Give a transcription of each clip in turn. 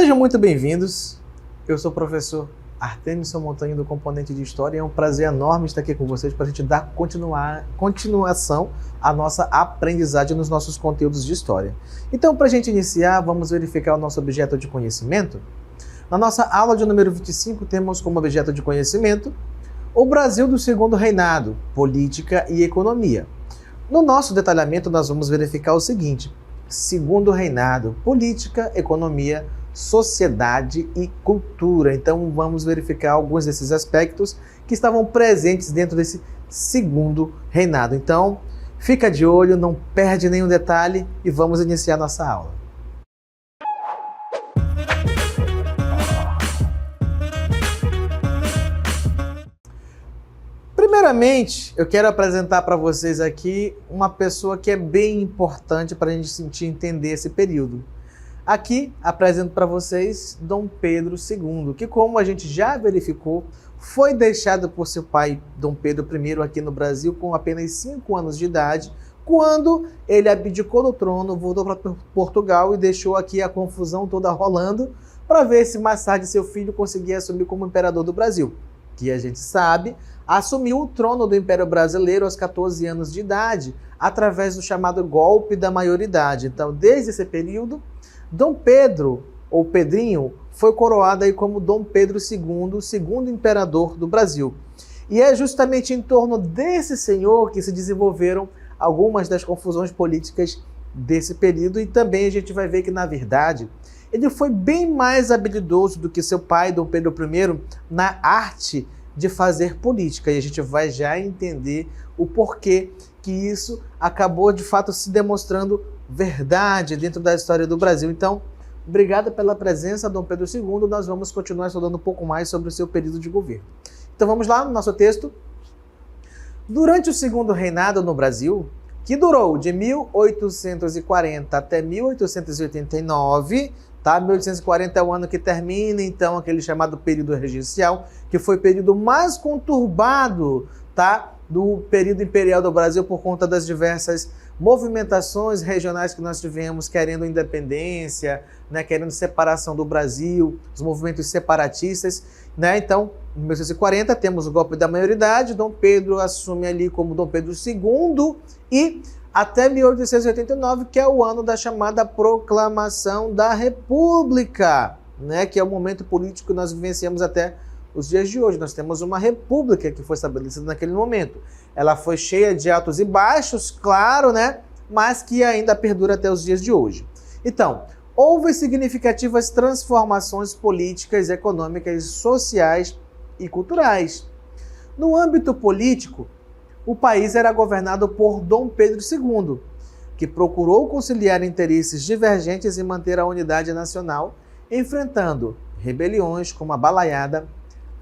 Sejam muito bem-vindos. Eu sou o professor Artemison Montanha do Componente de História e é um prazer enorme estar aqui com vocês para a gente dar continuação à nossa aprendizagem nos nossos conteúdos de história. Então, para a gente iniciar, vamos verificar o nosso objeto de conhecimento. Na nossa aula de número 25, temos como objeto de conhecimento o Brasil do Segundo Reinado, Política e Economia. No nosso detalhamento, nós vamos verificar o seguinte: Segundo Reinado, Política, Economia, Sociedade e Cultura. Então vamos verificar alguns desses aspectos que estavam presentes dentro desse Segundo Reinado. Então fica de olho, não perde nenhum detalhe e vamos iniciar nossa aula. Primeiramente, eu quero apresentar para vocês aqui uma pessoa que é bem importante para a gente sentir e entender esse período. Aqui apresento para vocês Dom Pedro II, que, como a gente já verificou, foi deixado por seu pai, Dom Pedro I, aqui no Brasil com apenas 5 anos de idade, quando ele abdicou do trono, voltou para Portugal e deixou aqui a confusão toda rolando para ver se mais tarde seu filho conseguia assumir como imperador do Brasil, que a gente sabe, assumiu o trono do Império Brasileiro aos 14 anos de idade, através do chamado golpe da maioridade. Então, desde esse período, Dom Pedro, ou Pedrinho, foi coroado aí como Dom Pedro II, segundo imperador do Brasil. E é justamente em torno desse senhor que se desenvolveram algumas das confusões políticas desse período, e também a gente vai ver que, na verdade, ele foi bem mais habilidoso do que seu pai, Dom Pedro I, na arte de fazer política. E a gente vai já entender o porquê que isso acabou, de fato, se demonstrando verdade dentro da história do Brasil. Então, obrigado pela presença, Dom Pedro II. Nós vamos continuar estudando um pouco mais sobre o seu período de governo. Então, vamos lá no nosso texto. Durante o Segundo Reinado no Brasil, que durou de 1840 até 1889, tá? 1840 é o ano que termina, então, aquele chamado período regencial, que foi o período mais conturbado, tá, do período imperial do Brasil por conta das diversas movimentações regionais que nós tivemos, querendo independência, né, querendo separação do Brasil, os movimentos separatistas, né? Então, em 1840 temos o golpe da maioridade, Dom Pedro assume ali como Dom Pedro II e até 1889, que é o ano da chamada Proclamação da República, né, que é o momento político que nós vivenciamos até os dias de hoje. Nós temos uma república que foi estabelecida naquele momento. Ela foi cheia de altos e baixos, claro, né, mas que ainda perdura até os dias de hoje. Então, houve significativas transformações políticas, econômicas, sociais e culturais. No âmbito político, o país era governado por Dom Pedro II, que procurou conciliar interesses divergentes e manter a unidade nacional, enfrentando rebeliões como a Balaiada,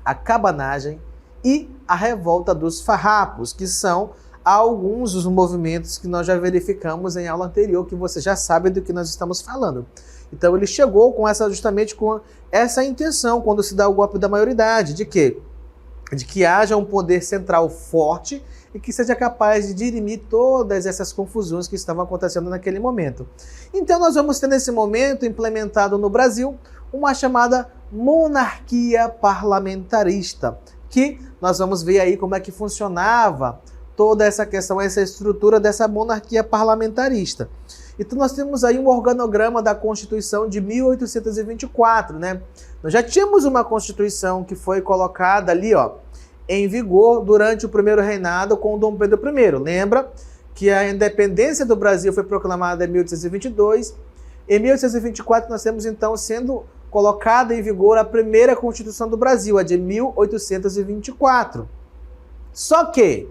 a Cabanagem e a Revolta dos Farrapos, que são alguns dos movimentos que nós já verificamos em aula anterior, que você já sabe do que nós estamos falando. Então ele chegou com justamente com essa intenção, quando se dá o golpe da maioridade, de quê? De que haja um poder central forte e que seja capaz de dirimir todas essas confusões que estavam acontecendo naquele momento. Então nós vamos ter nesse momento implementado no Brasil uma chamada monarquia parlamentarista, que nós vamos ver aí como é que funcionava toda essa questão, essa estrutura dessa monarquia parlamentarista. Então nós temos aí um organograma da Constituição de 1824, né? Nós já tínhamos uma Constituição que foi colocada ali, ó, em vigor durante o primeiro reinado com Dom Pedro I. Lembra que a independência do Brasil foi proclamada em 1822. Em 1824 nós temos então sendo colocada em vigor a primeira Constituição do Brasil, a de 1824. Só que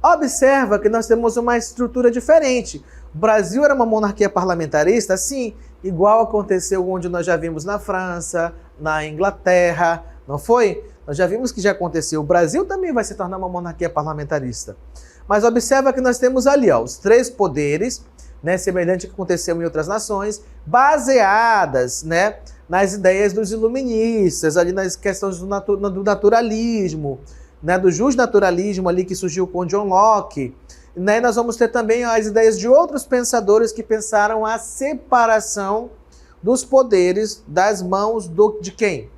observa que nós temos uma estrutura diferente. O Brasil era uma monarquia parlamentarista, sim, igual aconteceu onde nós já vimos na França, na Inglaterra, não foi? Nós já vimos que já aconteceu. O Brasil também vai se tornar uma monarquia parlamentarista. Mas observa que nós temos ali, ó, os 3 poderes, né, semelhante ao que aconteceu em outras nações, baseadas, né, nas ideias dos iluministas, ali nas questões do naturalismo, né, do justnaturalismo ali que surgiu com John Locke. Né, nós vamos ter também as ideias de outros pensadores que pensaram a separação dos poderes das mãos de quem?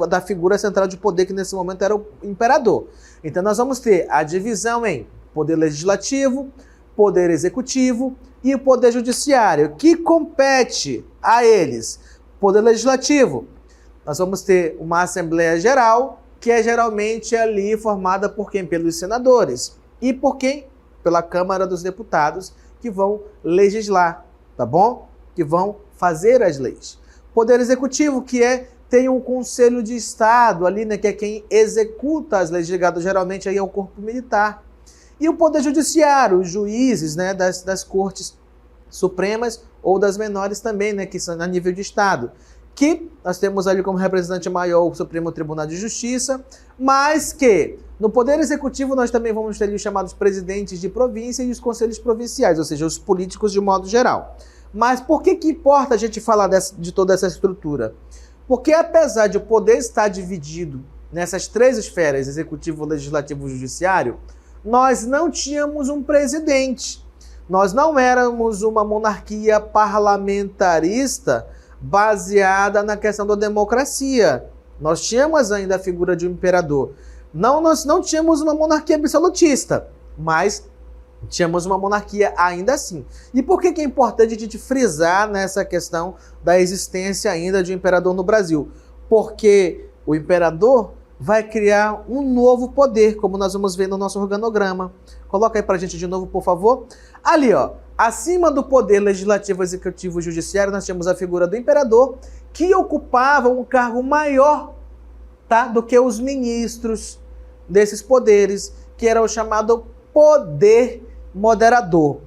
Da figura central de poder, que nesse momento era o imperador. Então nós vamos ter a divisão em poder legislativo, poder executivo e o poder judiciário, que compete a eles. Poder legislativo, nós vamos ter uma Assembleia Geral, que é geralmente ali formada por quem? Pelos senadores. E por quem? Pela Câmara dos Deputados, que vão legislar, tá bom? Que vão fazer as leis. Poder executivo, tem um Conselho de Estado ali, né, que é quem executa as leis, ligado geralmente aí ao corpo militar. E o Poder Judiciário, os juízes, né, das cortes supremas ou das menores também, né, que são a nível de Estado. Que nós temos ali como representante maior o Supremo Tribunal de Justiça, mas que no Poder Executivo nós também vamos ter os chamados presidentes de província e os conselhos provinciais, ou seja, os políticos de modo geral. Mas por que importa a gente falar de toda essa estrutura? Porque apesar de o poder estar dividido nessas três esferas, executivo, legislativo e judiciário, nós não tínhamos um presidente. Nós não éramos uma monarquia parlamentarista baseada na questão da democracia. Nós tínhamos ainda a figura de um imperador. Nós não tínhamos uma monarquia absolutista, mas tínhamos uma monarquia ainda assim. E por que é importante a gente frisar nessa questão da existência ainda de um imperador no Brasil? Porque o imperador vai criar um novo poder, como nós vamos ver no nosso organograma. Coloca aí pra gente de novo, por favor. Ali, ó, acima do poder legislativo, executivo e judiciário, nós temos a figura do imperador, que ocupava um cargo maior, tá, do que os ministros desses poderes, que era o chamado poder moderador.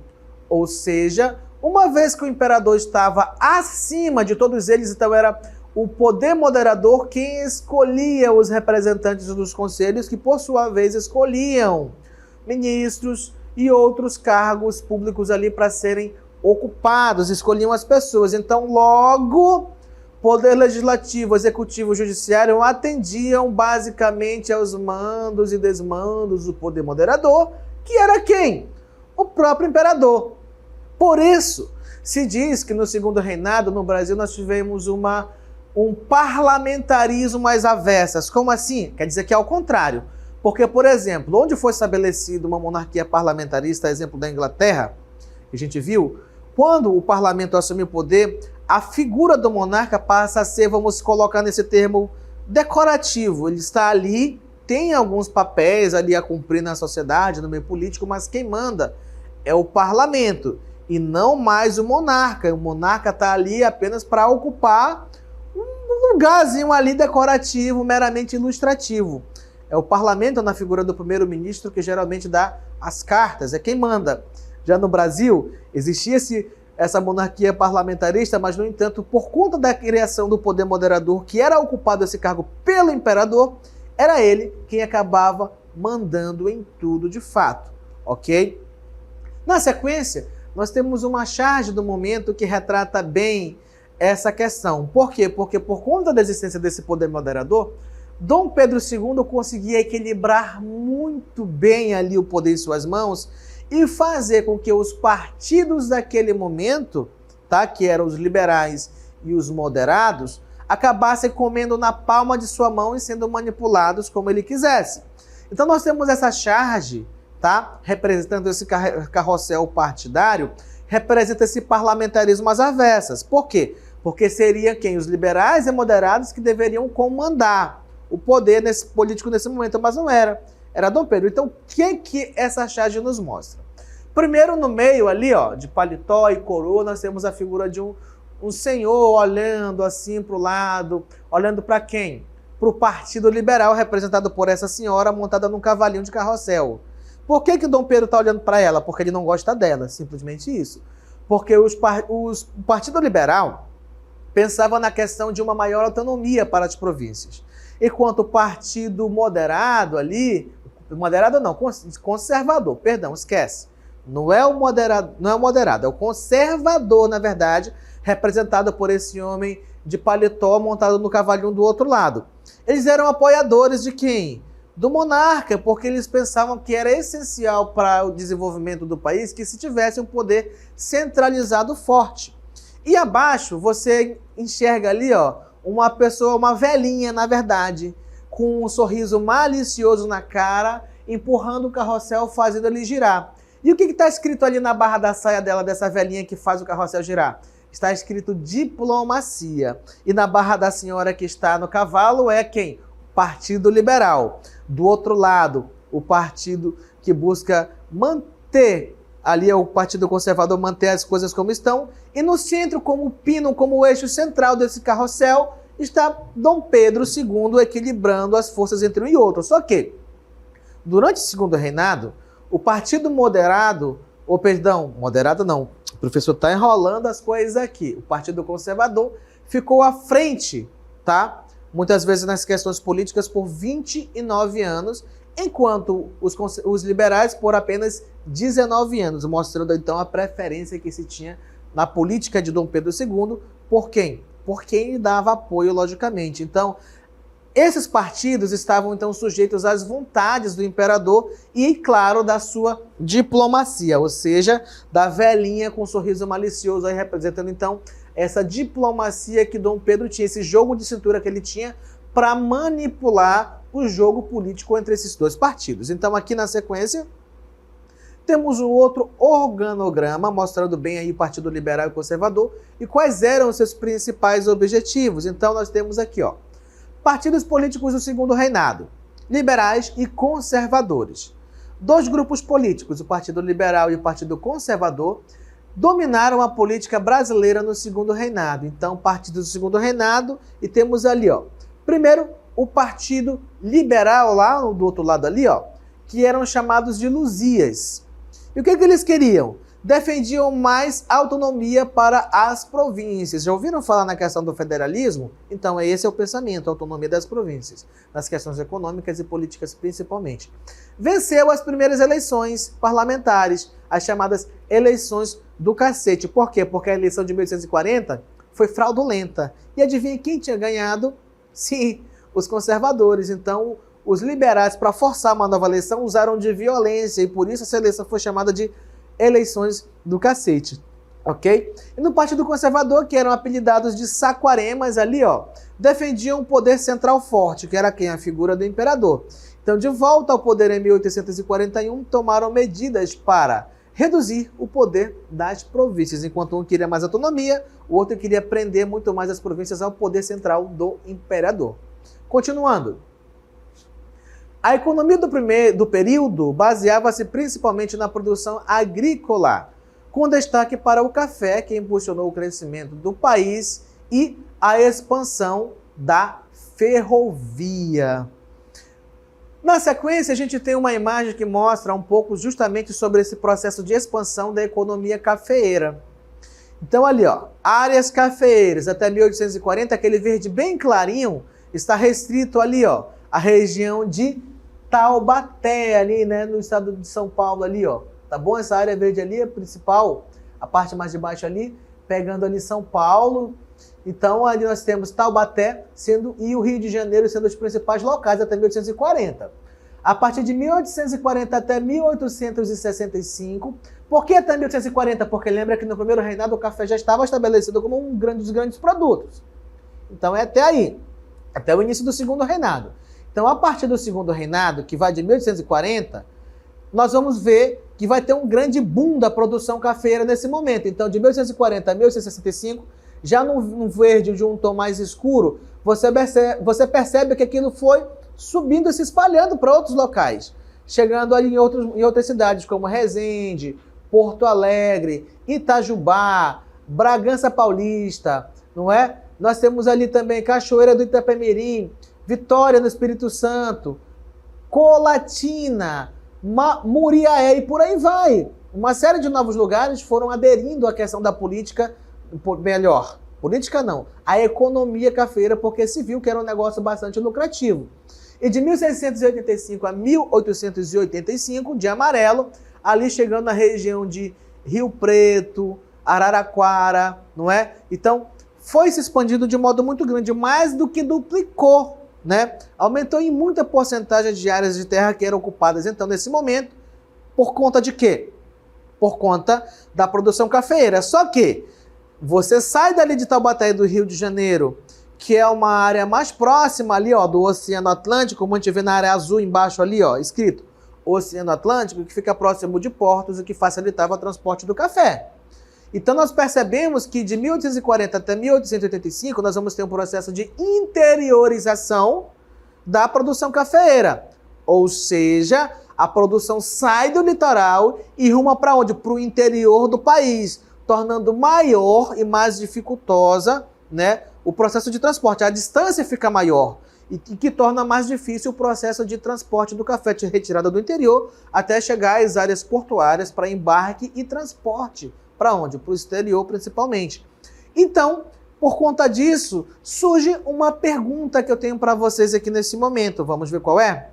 Ou seja, uma vez que o imperador estava acima de todos eles, então era o poder moderador quem escolhia os representantes dos conselhos, que por sua vez escolhiam ministros e outros cargos públicos ali para serem ocupados, escolhiam as pessoas. Então, logo, poder legislativo, executivo e judiciário atendiam basicamente aos mandos e desmandos do poder moderador, que era quem? O próprio imperador. Por isso, se diz que no segundo reinado, no Brasil, nós tivemos um parlamentarismo às avessas. Como assim? Quer dizer que é ao contrário. Porque, por exemplo, onde foi estabelecida uma monarquia parlamentarista, exemplo da Inglaterra, que a gente viu, quando o parlamento assumiu o poder, a figura do monarca passa a ser, vamos colocar nesse termo, decorativo. Ele está ali, tem alguns papéis ali a cumprir na sociedade, no meio político, mas quem manda é o parlamento e não mais o monarca. O monarca está ali apenas para ocupar um lugarzinho ali decorativo, meramente ilustrativo. É o parlamento na figura do primeiro-ministro que geralmente dá as cartas, é quem manda. Já no Brasil, existia essa monarquia parlamentarista, mas, no entanto, por conta da criação do poder moderador, que era ocupado esse cargo pelo imperador, era ele quem acabava mandando em tudo de fato, ok? Na sequência, nós temos uma charge do momento que retrata bem essa questão. Por quê? Porque por conta da existência desse poder moderador, Dom Pedro II conseguia equilibrar muito bem ali o poder em suas mãos e fazer com que os partidos daquele momento, tá, que eram os liberais e os moderados, acabassem comendo na palma de sua mão e sendo manipulados como ele quisesse. Então nós temos essa charge, tá, representando esse carrossel partidário, representa esse parlamentarismo às avessas. Por quê? Porque seria quem? Os liberais e moderados que deveriam comandar o poder político nesse momento, mas não era. Era Dom Pedro. Então, o que essa charge nos mostra? Primeiro, no meio ali, ó, de paletó e coroa, nós temos a figura de um senhor olhando assim para o lado, olhando para quem? Para o Partido Liberal, representado por essa senhora montada num cavalinho de carrossel. Por que Dom Pedro está olhando para ela? Porque ele não gosta dela, simplesmente isso. Porque o Partido Liberal pensava na questão de uma maior autonomia para as províncias. Enquanto o Partido Moderado ali, moderado não, conservador, perdão, esquece. Não é o moderado, é o conservador, na verdade, representado por esse homem de paletó montado no cavalinho do outro lado. Eles eram apoiadores de quem? Do monarca, porque eles pensavam que era essencial para o desenvolvimento do país que se tivesse um poder centralizado forte. E abaixo você enxerga ali, ó, uma pessoa, uma velhinha, na verdade, com um sorriso malicioso na cara, empurrando o carrossel, fazendo ele girar. E o que está escrito ali na barra da saia dela, dessa velhinha que faz o carrossel girar? Está escrito diplomacia. E na barra da senhora que está no cavalo é quem? Partido Liberal. Do outro lado, o partido que busca manter, ali é o Partido Conservador, manter as coisas como estão. E no centro, como pino, como o eixo central desse carrossel, está Dom Pedro II equilibrando as forças entre um e outro. Só que, durante o segundo reinado, o Partido Moderado, ou perdão, moderado não, o professor está enrolando as coisas aqui. O Partido Conservador ficou à frente, tá? Muitas vezes nas questões políticas por 29 anos, enquanto os liberais por apenas 19 anos, mostrando então a preferência que se tinha na política de Dom Pedro II, por quem? Por quem lhe dava apoio, logicamente. Então, esses partidos estavam então sujeitos às vontades do imperador e, claro, da sua diplomacia, ou seja, da velhinha com um sorriso malicioso, aí representando então essa diplomacia que Dom Pedro tinha, esse jogo de cintura que ele tinha para manipular o jogo político entre esses dois partidos. Então, aqui na sequência, temos um outro organograma mostrando bem aí o Partido Liberal e Conservador e quais eram os seus principais objetivos. Então, nós temos aqui, ó, partidos políticos do segundo reinado, liberais e conservadores. Dois grupos políticos, o Partido Liberal e o Partido Conservador, dominaram a política brasileira no segundo reinado. Então, partidos do segundo reinado, e temos ali, ó, primeiro, o Partido Liberal, lá do outro lado ali, ó, que eram chamados de Luzias. E o que eles queriam? Defendiam mais autonomia para as províncias. Já ouviram falar na questão do federalismo? Então, esse é o pensamento, a autonomia das províncias, nas questões econômicas e políticas principalmente. Venceu as primeiras eleições parlamentares, as chamadas eleições do cacete. Por quê? Porque a eleição de 1840 foi fraudulenta. E adivinha quem tinha ganhado? Sim, os conservadores. Então, os liberais, para forçar uma nova eleição, usaram de violência e por isso essa eleição foi chamada de eleições do cacete, ok? E no Partido Conservador, que eram apelidados de saquaremas ali, ó, defendiam um poder central forte, que era quem? A figura do imperador. Então, de volta ao poder em 1841, tomaram medidas para reduzir o poder das províncias. Enquanto um queria mais autonomia, o outro queria prender muito mais as províncias ao poder central do imperador. Continuando. A economia do período baseava-se principalmente na produção agrícola, com destaque para o café, que impulsionou o crescimento do país e a expansão da ferrovia. Na sequência, a gente tem uma imagem que mostra um pouco justamente sobre esse processo de expansão da economia cafeeira. Então ali, ó, áreas cafeeiras até 1840, aquele verde bem clarinho, está restrito ali, ó, a região de Taubaté, ali, né, no estado de São Paulo, ali, ó. Tá bom? Essa área verde ali é a principal, a parte mais de baixo ali, pegando ali São Paulo. Então, ali nós temos Taubaté e o Rio de Janeiro sendo os principais locais até 1840. A partir de 1840 até 1865. Por que até 1840? Porque lembra que no primeiro reinado o café já estava estabelecido como um dos grandes produtos. Então, é até aí, até o início do segundo reinado. Então, a partir do segundo reinado, que vai de 1840, nós vamos ver que vai ter um grande boom da produção cafeeira nesse momento. Então, de 1840 a 1865, já num verde de um tom mais escuro, você percebe que aquilo foi subindo e se espalhando para outros locais, chegando ali em outras cidades, como Resende, Porto Alegre, Itajubá, Bragança Paulista, não é? Nós temos ali também Cachoeira do Itapemirim, Vitória no Espírito Santo, Colatina, Muriaé e por aí vai. Uma série de novos lugares foram aderindo à questão da política, melhor, política não, a economia cafeeira, porque se viu que era um negócio bastante lucrativo. E de 1685 a 1885, de amarelo, ali chegando na região de Rio Preto, Araraquara, não é? Então, foi se expandindo de modo muito grande, mais do que duplicou, né? Aumentou em muita porcentagem de áreas de terra que eram ocupadas, então, nesse momento, por conta de quê? Por conta da produção cafeeira. Só que, você sai dali de Taubaté do Rio de Janeiro, que é uma área mais próxima ali, ó, do Oceano Atlântico, como a gente vê na área azul embaixo ali, ó, escrito Oceano Atlântico, que fica próximo de portos e que facilitava o transporte do café. Então nós percebemos que de 1840 até 1885 nós vamos ter um processo de interiorização da produção cafeeira. Ou seja, a produção sai do litoral e ruma para onde? Para o interior do país, tornando maior e mais dificultosa, né, o processo de transporte. A distância fica maior e que torna mais difícil o processo de transporte do café, de retirada do interior, até chegar às áreas portuárias para embarque e transporte. Para onde? Para o exterior, principalmente. Então, por conta disso, surge uma pergunta que eu tenho para vocês aqui nesse momento. Vamos ver qual é?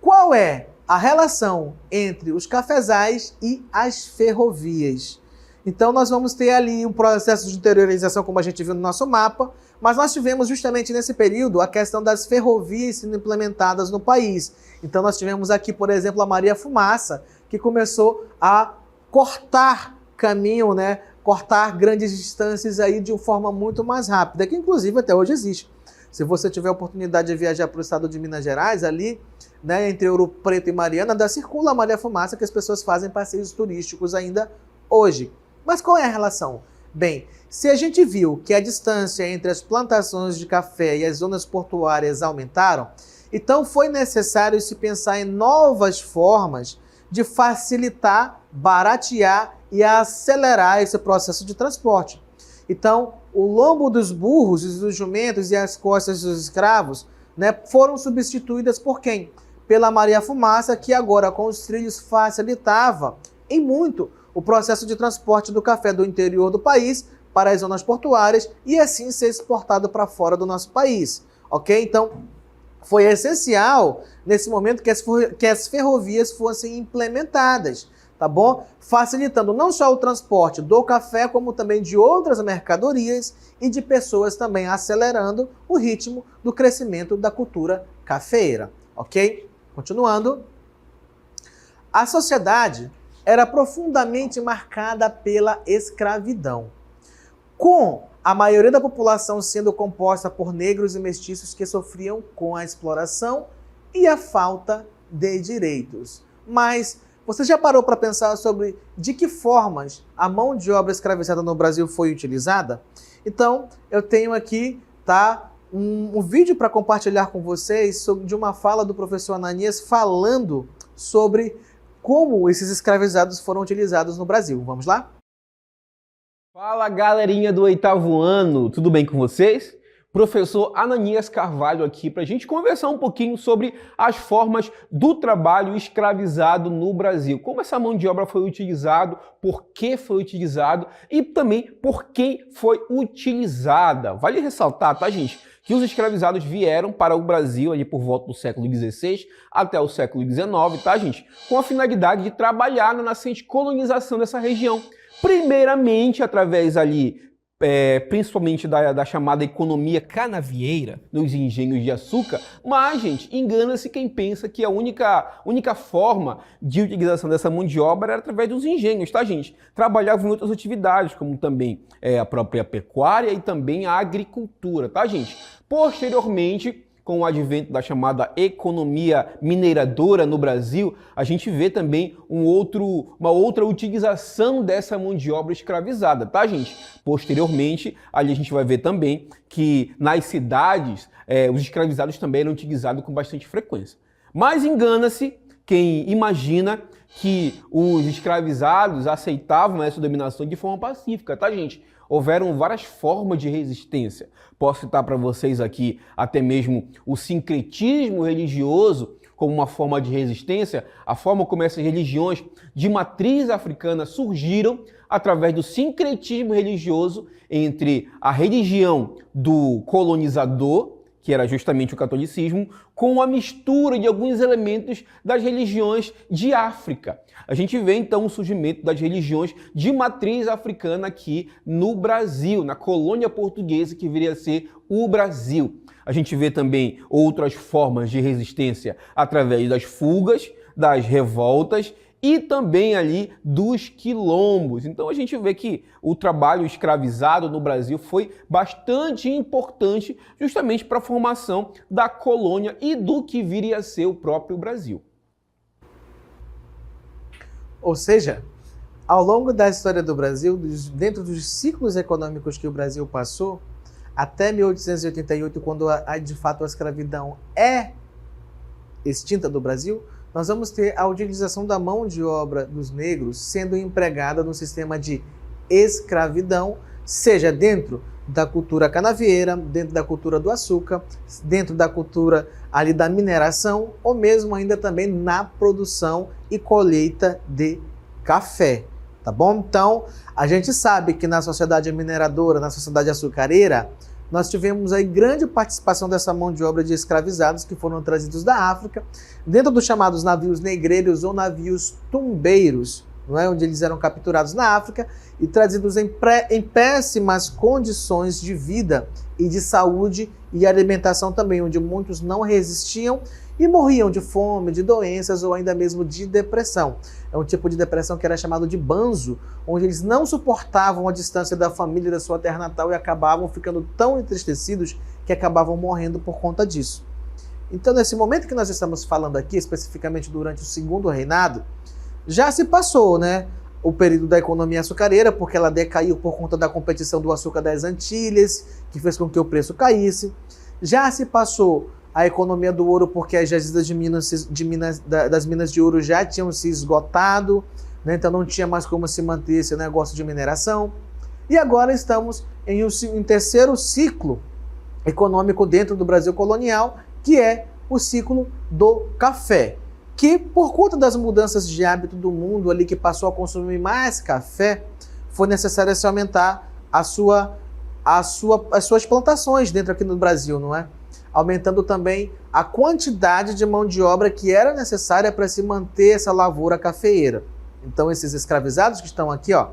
Qual é a relação entre os cafezais e as ferrovias? Então, nós vamos ter ali um processo de interiorização, como a gente viu no nosso mapa, mas nós tivemos justamente nesse período a questão das ferrovias sendo implementadas no país. Então, nós tivemos aqui, por exemplo, a Maria Fumaça, que começou a cortar caminho, né? Cortar grandes distâncias aí de uma forma muito mais rápida, que inclusive até hoje existe. Se você tiver a oportunidade de viajar para o estado de Minas Gerais, ali, né, entre Ouro Preto e Mariana, ainda circula a Maria Fumaça, que as pessoas fazem passeios turísticos ainda hoje. Mas qual é a relação? Bem, se a gente viu que a distância entre as plantações de café e as zonas portuárias aumentaram, então foi necessário se pensar em novas formas de facilitar, baratear e acelerar esse processo de transporte. Então, o lombo dos burros, dos jumentos e as costas dos escravos, né, foram substituídas por quem? Pela Maria Fumaça, que agora com os trilhos facilitava em muito o processo de transporte do café do interior do país para as zonas portuárias e assim ser exportado para fora do nosso país, ok? Então, foi essencial nesse momento que as ferrovias fossem implementadas, tá bom? Facilitando não só o transporte do café, como também de outras mercadorias e de pessoas também, acelerando o ritmo do crescimento da cultura cafeeira, ok? Continuando. A sociedade era profundamente marcada pela escravidão, com a maioria da população sendo composta por negros e mestiços que sofriam com a exploração e a falta de direitos. Mas você já parou para pensar sobre de que formas a mão de obra escravizada no Brasil foi utilizada? Então, eu tenho aqui, tá, um vídeo para compartilhar com vocês de uma fala do professor Ananias falando sobre como esses escravizados foram utilizados no Brasil. Vamos lá? Fala, galerinha do 8º ano, tudo bem com vocês? Professor Ananias Carvalho aqui para a gente conversar um pouquinho sobre as formas do trabalho escravizado no Brasil. Como essa mão de obra foi utilizada, por que foi utilizado e também por quem foi utilizada. Vale ressaltar, tá, gente, que os escravizados vieram para o Brasil ali por volta do século XVI até o século XIX, tá, gente? Com a finalidade de trabalhar na nascente colonização dessa região. Primeiramente, através ali, principalmente da chamada economia canavieira, nos engenhos de açúcar, mas, gente, engana-se quem pensa que a única forma de utilização dessa mão de obra era através dos engenhos, tá, gente? Trabalhavam em outras atividades, como também a própria pecuária e também a agricultura, tá, gente? Posteriormente, com o advento da chamada economia mineradora no Brasil, a gente vê também uma outra utilização dessa mão de obra escravizada, tá, gente? Posteriormente, ali a gente vai ver também que nas cidades os escravizados também eram utilizados com bastante frequência. Mas engana-se quem imagina que os escravizados aceitavam essa dominação de forma pacífica, tá, gente? Houveram várias formas de resistência. Posso citar para vocês aqui até mesmo o sincretismo religioso como uma forma de resistência, a forma como essas religiões de matriz africana surgiram através do sincretismo religioso entre a religião do colonizador, que era justamente o catolicismo, com a mistura de alguns elementos das religiões de África. A gente vê então o surgimento das religiões de matriz africana aqui no Brasil, na colônia portuguesa que viria a ser o Brasil. A gente vê também outras formas de resistência através das fugas, das revoltas e também ali dos quilombos. Então a gente vê que o trabalho escravizado no Brasil foi bastante importante justamente para a formação da colônia e do que viria a ser o próprio Brasil. Ou seja, ao longo da história do Brasil, dentro dos ciclos econômicos que o Brasil passou, até 1888, quando de fato a escravidão é extinta do Brasil, nós vamos ter a utilização da mão de obra dos negros sendo empregada no sistema de escravidão, seja dentro da cultura canavieira, dentro da cultura do açúcar, dentro da cultura ali da mineração, ou mesmo ainda também na produção e colheita de café, tá bom? Então, a gente sabe que na sociedade mineradora, na sociedade açucareira, nós tivemos aí grande participação dessa mão de obra de escravizados que foram trazidos da África, dentro dos chamados navios negreiros ou navios tumbeiros, não é? Onde eles eram capturados na África e trazidos em péssimas condições de vida e de saúde e alimentação também, onde muitos não resistiam e morriam de fome, de doenças ou ainda mesmo de depressão. É um tipo de depressão que era chamado de banzo, onde eles não suportavam a distância da família, da sua terra natal e acabavam ficando tão entristecidos que acabavam morrendo por conta disso. Então, nesse momento que nós estamos falando aqui, especificamente durante o Segundo Reinado, já se passou, né, o período da economia açucareira, porque ela decaiu por conta da competição do açúcar das Antilhas, que fez com que o preço caísse. Já se passou a economia do ouro, porque as jazidas das minas de ouro já tinham se esgotado, né? Então não tinha mais como se manter esse negócio de mineração. E agora estamos em um terceiro ciclo econômico dentro do Brasil colonial, que é o ciclo do café, que por conta das mudanças de hábito do mundo ali, que passou a consumir mais café, foi necessário se aumentar as suas plantações dentro aqui no Brasil, não é? Aumentando também a quantidade de mão de obra que era necessária para se manter essa lavoura cafeeira. Então esses escravizados que estão aqui, ó,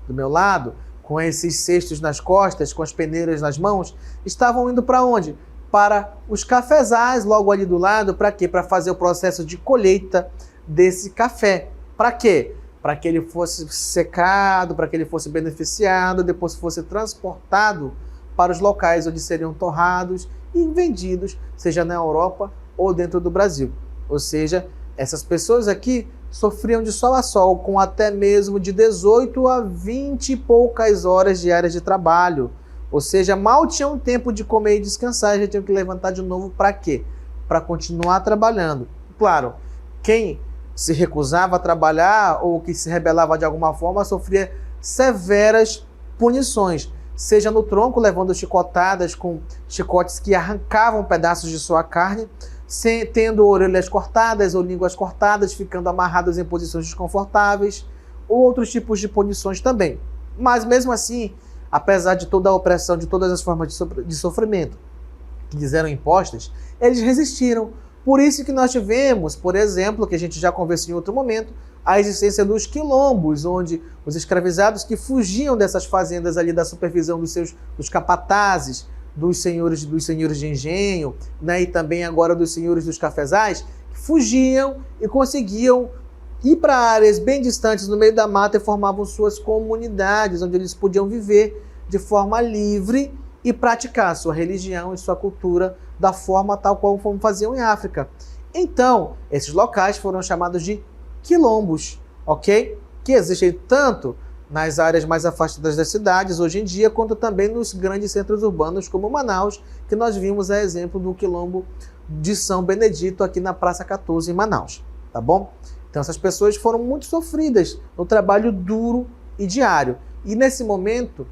do meu lado, com esses cestos nas costas, com as peneiras nas mãos, estavam indo para onde? Para os cafezais logo ali do lado. Para quê? Para fazer o processo de colheita desse café. Para quê? Para que ele fosse secado, para que ele fosse beneficiado, depois fosse transportado para os locais onde seriam torrados e vendidos, seja na Europa ou dentro do Brasil. Ou seja, essas pessoas aqui sofriam de sol a sol, com até mesmo de 18 a 20 e poucas horas diárias de trabalho. Ou seja, mal tinham tempo de comer e descansar, já tinham que levantar de novo para quê? Para continuar trabalhando. Claro, quem se recusava a trabalhar ou que se rebelava de alguma forma sofria severas punições, seja no tronco, levando chicotadas com chicotes que arrancavam pedaços de sua carne, tendo orelhas cortadas ou línguas cortadas, ficando amarradas em posições desconfortáveis, ou outros tipos de punições também. Mas mesmo assim, apesar de toda a opressão, de todas as formas de sofrimento que lhes eram impostas, eles resistiram. Por isso que nós tivemos, por exemplo, que a gente já conversou em outro momento, a existência dos quilombos, onde os escravizados que fugiam dessas fazendas ali da supervisão dos capatazes, dos senhores de engenho, né, e também agora dos senhores dos cafezais, fugiam e conseguiam ir para áreas bem distantes no meio da mata e formavam suas comunidades, onde eles podiam viver de forma livre e praticar sua religião e sua cultura da forma tal qual faziam em África. Então, esses locais foram chamados de quilombos, ok? Que existem tanto nas áreas mais afastadas das cidades hoje em dia, quanto também nos grandes centros urbanos como Manaus, que nós vimos a exemplo do quilombo de São Benedito aqui na Praça 14 em Manaus, tá bom? Então essas pessoas foram muito sofridas no trabalho duro e diário. E nesse momento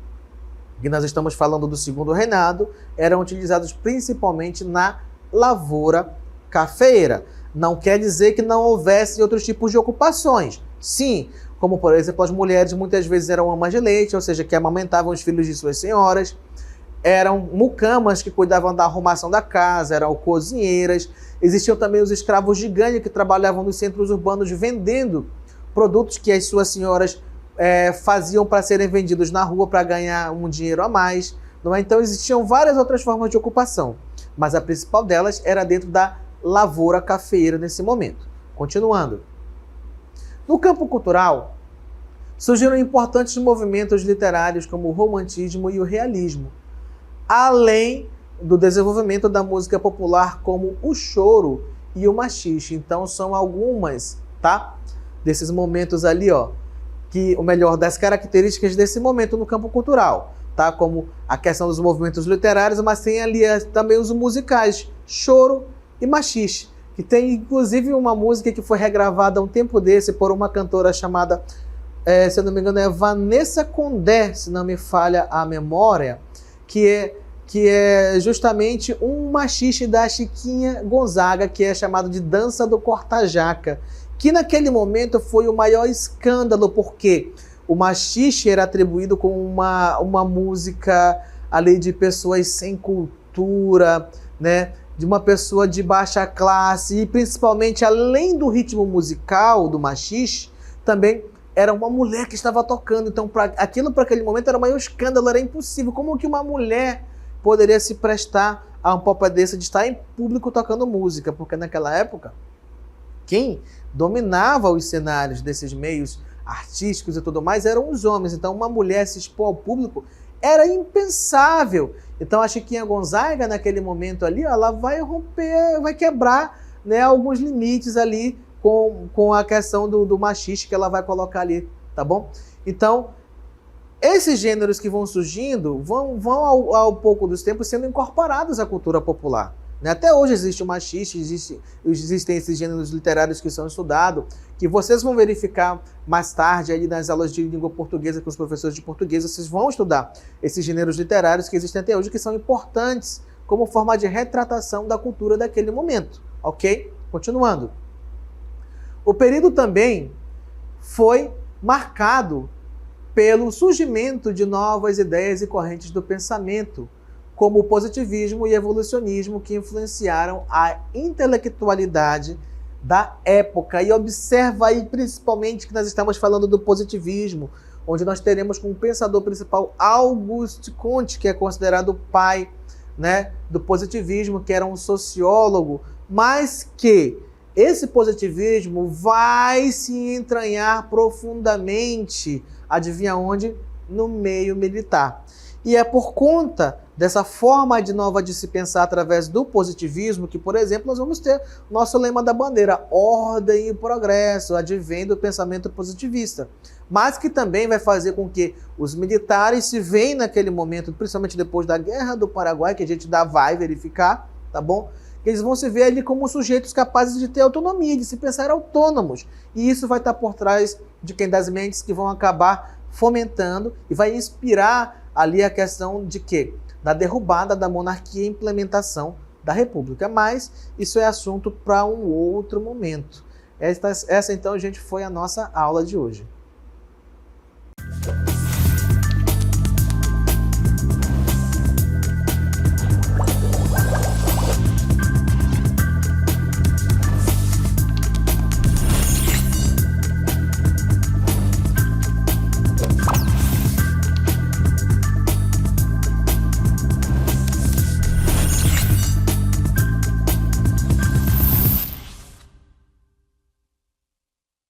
que nós estamos falando do Segundo Reinado, eram utilizados principalmente na lavoura cafeeira. Não quer dizer que não houvesse outros tipos de ocupações. Sim, como por exemplo as mulheres muitas vezes eram amas de leite, ou seja, que amamentavam os filhos de suas senhoras. Eram mucamas que cuidavam da arrumação da casa, eram cozinheiras. Existiam também os escravos de ganho que trabalhavam nos centros urbanos vendendo produtos que as suas senhoras faziam para serem vendidos na rua para ganhar um dinheiro a mais. Não é? Então existiam várias outras formas de ocupação, mas a principal delas era dentro da lavoura cafeeira nesse momento. Continuando. No campo cultural, surgiram importantes movimentos literários como o romantismo e o realismo, além do desenvolvimento da música popular como o choro e o machixe. Então são algumas, tá? Desses momentos ali, ó, que o melhor das características desse momento no campo cultural, tá? Como a questão dos movimentos literários, mas tem ali também os musicais, choro e machixe, que tem inclusive uma música que foi regravada há um tempo desse por uma cantora chamada, se eu não me engano, é Vanessa Condé, se não me falha a memória, que é justamente um machixe da Chiquinha Gonzaga, que é chamado de Dança do Corta-Jaca, que naquele momento foi o maior escândalo, porque o machixe era atribuído como uma música ali de pessoas sem cultura, né? De uma pessoa de baixa classe, e principalmente, além do ritmo musical do machixe, também era uma mulher que estava tocando. Então, aquilo para aquele momento era o maior escândalo, era impossível. Como que uma mulher poderia se prestar a um papel desse de estar em público tocando música? Porque naquela época, quem dominava os cenários desses meios artísticos e tudo mais eram os homens. Então, uma mulher se expor ao público era impensável. Então, a Chiquinha Gonzaga, naquele momento ali, ela vai romper, vai quebrar, né, alguns limites ali com a questão do machixe que ela vai colocar ali, tá bom? Então, esses gêneros que vão surgindo vão ao pouco dos tempos sendo incorporados à cultura popular. Até hoje existe o machixe, existem esses gêneros literários que são estudados, que vocês vão verificar mais tarde aí nas aulas de língua portuguesa com os professores de português, vocês vão estudar esses gêneros literários que existem até hoje, que são importantes como forma de retratação da cultura daquele momento, ok? Continuando. O período também foi marcado pelo surgimento de novas ideias e correntes do pensamento, como o positivismo e evolucionismo, que influenciaram a intelectualidade da época. E observa aí principalmente que nós estamos falando do positivismo, onde nós teremos como pensador principal Auguste Comte, que é considerado o pai, né, do positivismo, que era um sociólogo, mas que esse positivismo vai se entranhar profundamente, adivinha onde? No meio militar. E é por conta dessa forma nova de se pensar através do positivismo que, por exemplo, nós vamos ter nosso lema da bandeira, ordem e progresso, advém do pensamento positivista. Mas que também vai fazer com que os militares se veem naquele momento, principalmente depois da Guerra do Paraguai, que a gente vai verificar, tá bom? Eles vão se ver ali como sujeitos capazes de ter autonomia, de se pensar autônomos. E isso vai estar por trás de quem das mentes que vão acabar fomentando e vai inspirar ali a questão de quê? Da derrubada da monarquia e implementação da república. Mas isso é assunto para um outro momento. Essa então, gente, foi a nossa aula de hoje.